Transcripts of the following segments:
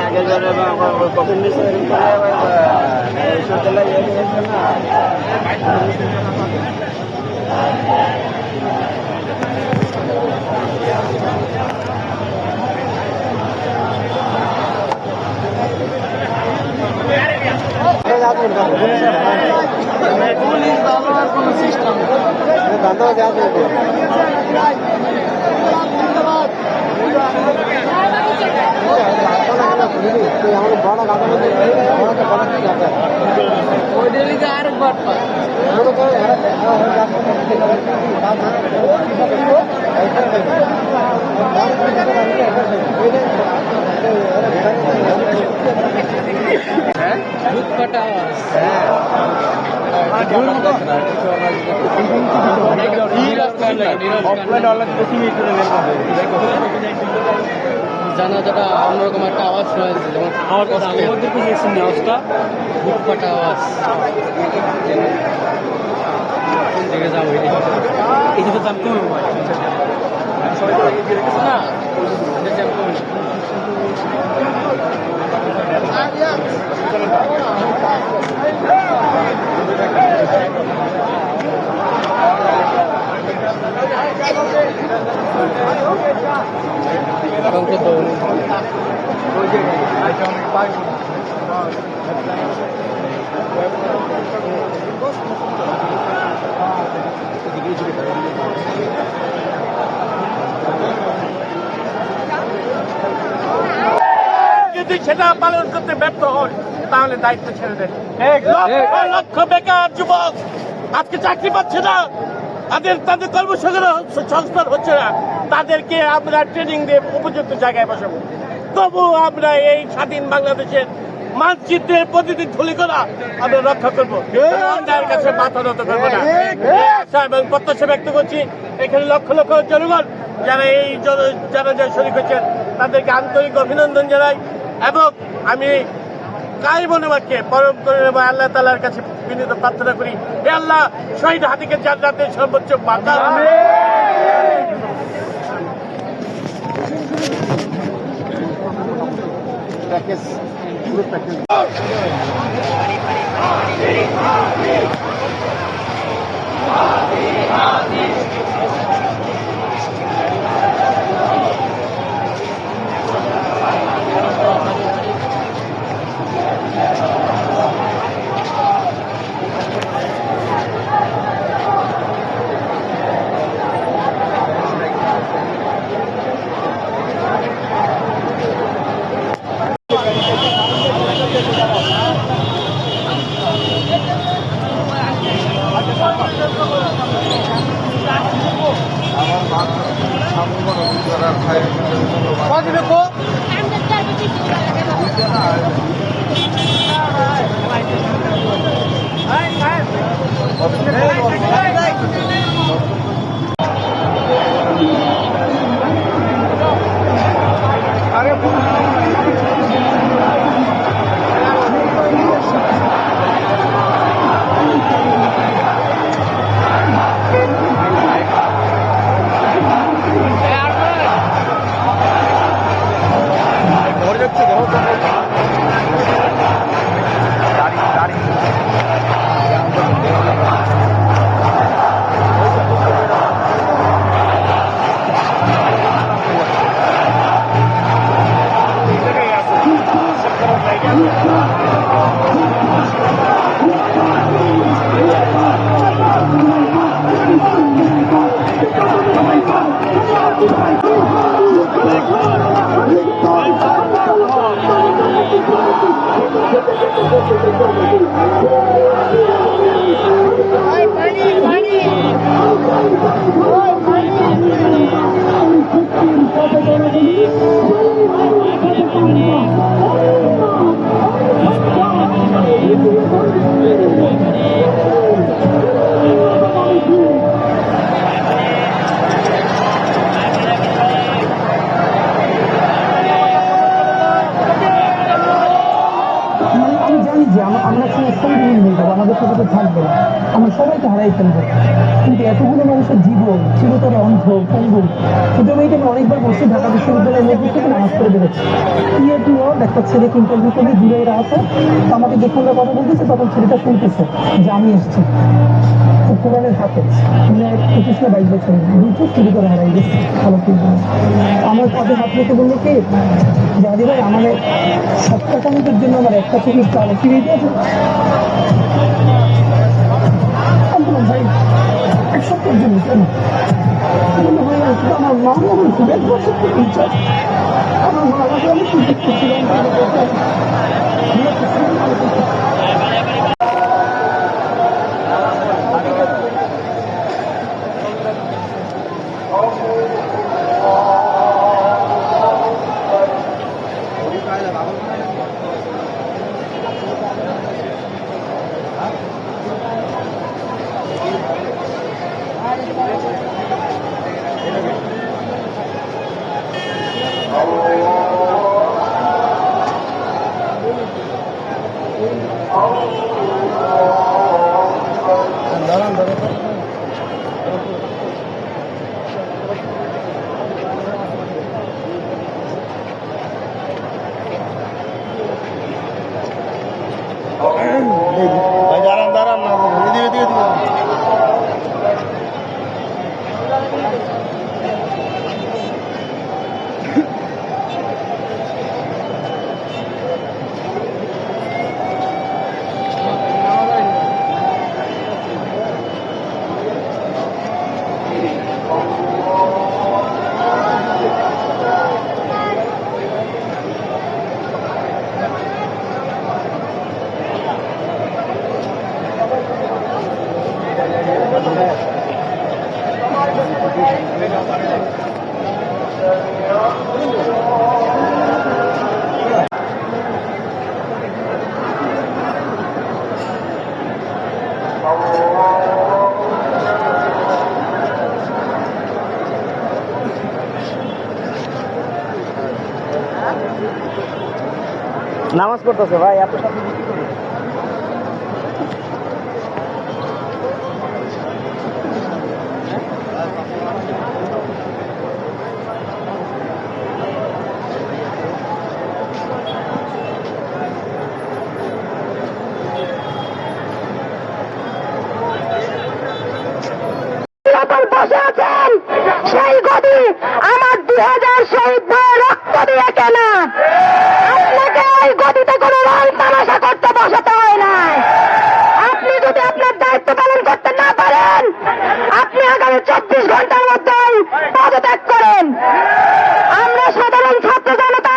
আগে যারা কখন সিস্টেম আরেকবার জানাজাটা অন্যরকম একটা আওয়াজ হয়েছে, যেমন আমাদের আওয়াজটা বুকফাটা আওয়াজ। দেখে যাবো এই যে দাম কমে না যদি সেটা পালন করতে ব্যর্থ হন তাহলে দায়িত্ব ছেড়ে দেন। লক্ষ বেকার যুবক আজকে চাকরি পাচ্ছে না, তাদের কর্মসংস্থান হচ্ছে না, তাদেরকে আমরা ট্রেনিং দিয়ে উপযুক্ত জায়গায় বসাবো। তবু আমরা এই স্বাধীন বাংলাদেশের মানচিত্রের প্রতিটি ধুলিকণা আমরা রক্ষা করবো, অন্যায়ের কাছে মাথা নত করবো না। এবং প্রত্যাশা ব্যক্ত করছি এখানে লক্ষ লক্ষ জনগণ যারা এই জানাজায় শরীক হয়েছেন তাদেরকে আন্তরিক অভিনন্দন জানাই। এবং আমি কাই মনোবাক্যে পরম করে আল্লাহ তাআলার কাছে বিনীত প্রার্থনা করি, হে আল্লাহ শহীদ হাদিকে জান্নাতের সর্বোচ্চ মাকাম যে আমরা সংবিধান হয়ে যাবো, আমাদের সাথে তো থাকবে না, আমরা সবাইকে হারাই ফেলবো। কিন্তু এতগুলো মানুষের জীবন চিরতরে অন্ধ পঙ্গু, কিন্তু আমি এটা অনেকবার বলছি, ঢাকা বিশ্ববিদ্যালয়ের মধ্যে থেকে নামাজ করে বেরোচ্ছি, একটা ছেলেকে ইন্টারভিউ করলে দূরে এরা আছে, তো আমাকে দেখে আমরা কথা বলতেছে, তখন ছেলেটা শুনতেছে যে আমি এসছি, কোরআনের হাতে মানে 21-22 বছর দুই চোখ চুরি করে হারাই গেছে। ভালো কিন্তু আমার হাতে হাত রেখে বললো কি যে আদি ভাই আমাদের সপ্তাহখানেকের জন্য আমার একটা চোখের চালে ফিরে দিয়েছে। ভাই এক সপ্তাহের জন্য কেন আমার মা খুব 1 বছর আমার মা আমাকে আমি কি করছিলাম। দাঁড়ান না এদিকে নামাজ পড়তেছে ভাই, এত সাথে কি করে? বসে আছেন সেই গদি আমার 2000 শহীদ ভাইয়ের রক্ত দিয়ে কেনা। আপনাকে ওই গদিতে কোনো রং তামাশা করতে বসাতে হয় নাই। আপনি যদি আপনার দায়িত্ব পালন করতে না পারেন, আপনি আগামী 24 ঘন্টার মধ্যেই পদত্যাগ করেন। আমরা সাধারণ ছাত্র জনতা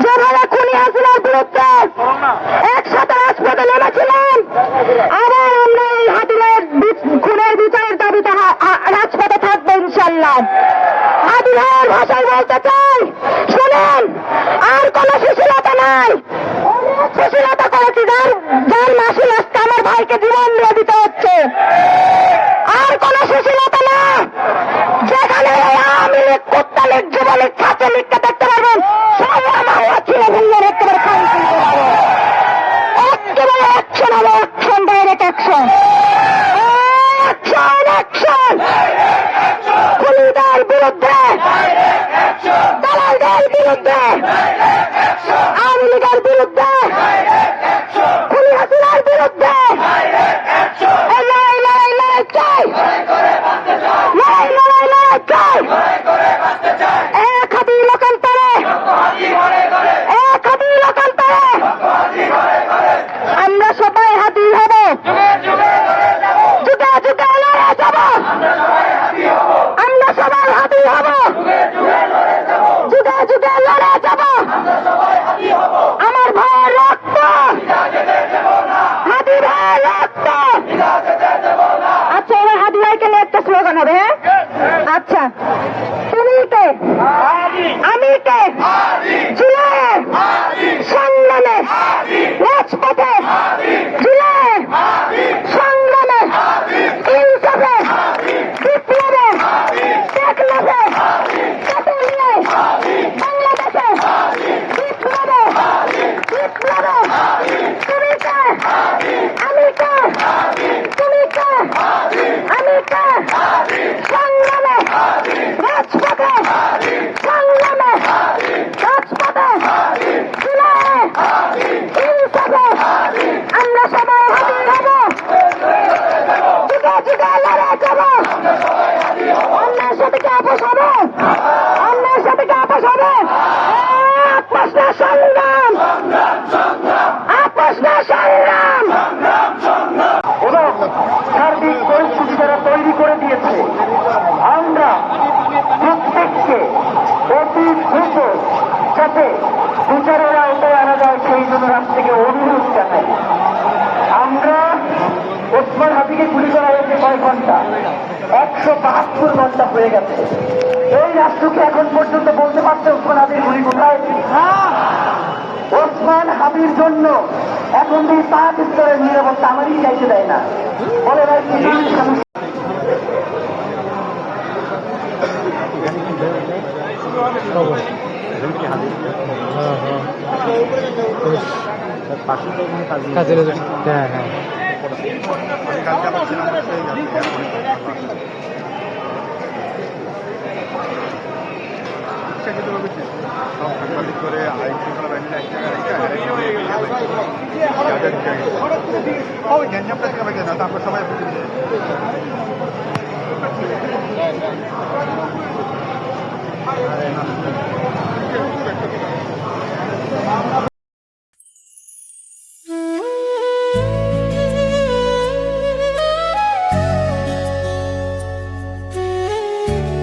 যেভাবে খুনি হাসিনার বিরুদ্ধে একসাথে রাজপথে নেমেছিলাম, আবার আমরা এই হাতিরের খুনের বিচারের দাবিতে রাজপথে থাকবো ইনশাল্লাহ। হাতিরের ভাষায় বলতে চাই, শুনেন, আর কোন সুশীলতা নাই। অনেক সুশীলতা করেছি, যার মাসুল আজকে আমার ভাইকে জীবন দিয়ে দিতে হচ্ছে। আর কোন সুশীলতা না। যেখানে আওয়ামী লীগ, কুত্তা লীগ, যুবলীগ, ছাত্রলীগকে দেখতে পারবেন, সবাই আমার ছিঁড়ে ফেলবেন, একেবারে খালি ফেলতে পারবেন। একেবারে অ্যাকশন হবে, action, direct action, action, action. খুনিদের বিরুদ্ধে, দালালদের বিরুদ্ধে, আওয়ামী লীগের বিরুদ্ধে, খুনি হাসিনার বিরুদ্ধে লড়াই, লড়াই, লড়াই চাই, লড়াই, লড়াই, লড়াই চাই। এক হাতি লোকান্তরে, এক হাতি লোকান্তরে আমরা সবাই হাতি হব, যুগে যুগে লড়ে যাব, আমরা সবাই হাতি হব, যুগে যুগে লড়ে যাব। আমার ভাইয়ের রক্ত, হাতি ভাইয়ের রক্ত। আচ্ছা, এবার হাতি ভাইকে নিয়ে একটা স্লোগান হবে। হ্যাঁ, আচ্ছা, তুমি কে, আমি কে, জুলাই সংগ্রামে, রাজপথে, জুলাই সংগ্রামে, ইনসাফে, বিপ্লবে, টেকনাফে, কাতারিয়ায়, বাংলাদেশে, বিপ্লবে, বিপ্লবে, তুমি কে, হয়ে গেছে। এই রাষ্ট্রকে এখন পর্যন্ত বলতে পারছে ওসমান হাবির গুলি কোথায়? ওসমান হাবির জন্য এখন এই 5 স্তরের নিরাপত্তা আমারই চাইতে দেয় না। বলে ভাই কি সমস্যা? হ্যাঁ হ্যাঁ সাংবাদিক করে আইন শৃঙ্খলা বাহিনীর এক জায়গায় গ্যাঞ্জামটা থেকে না তারপর সবাই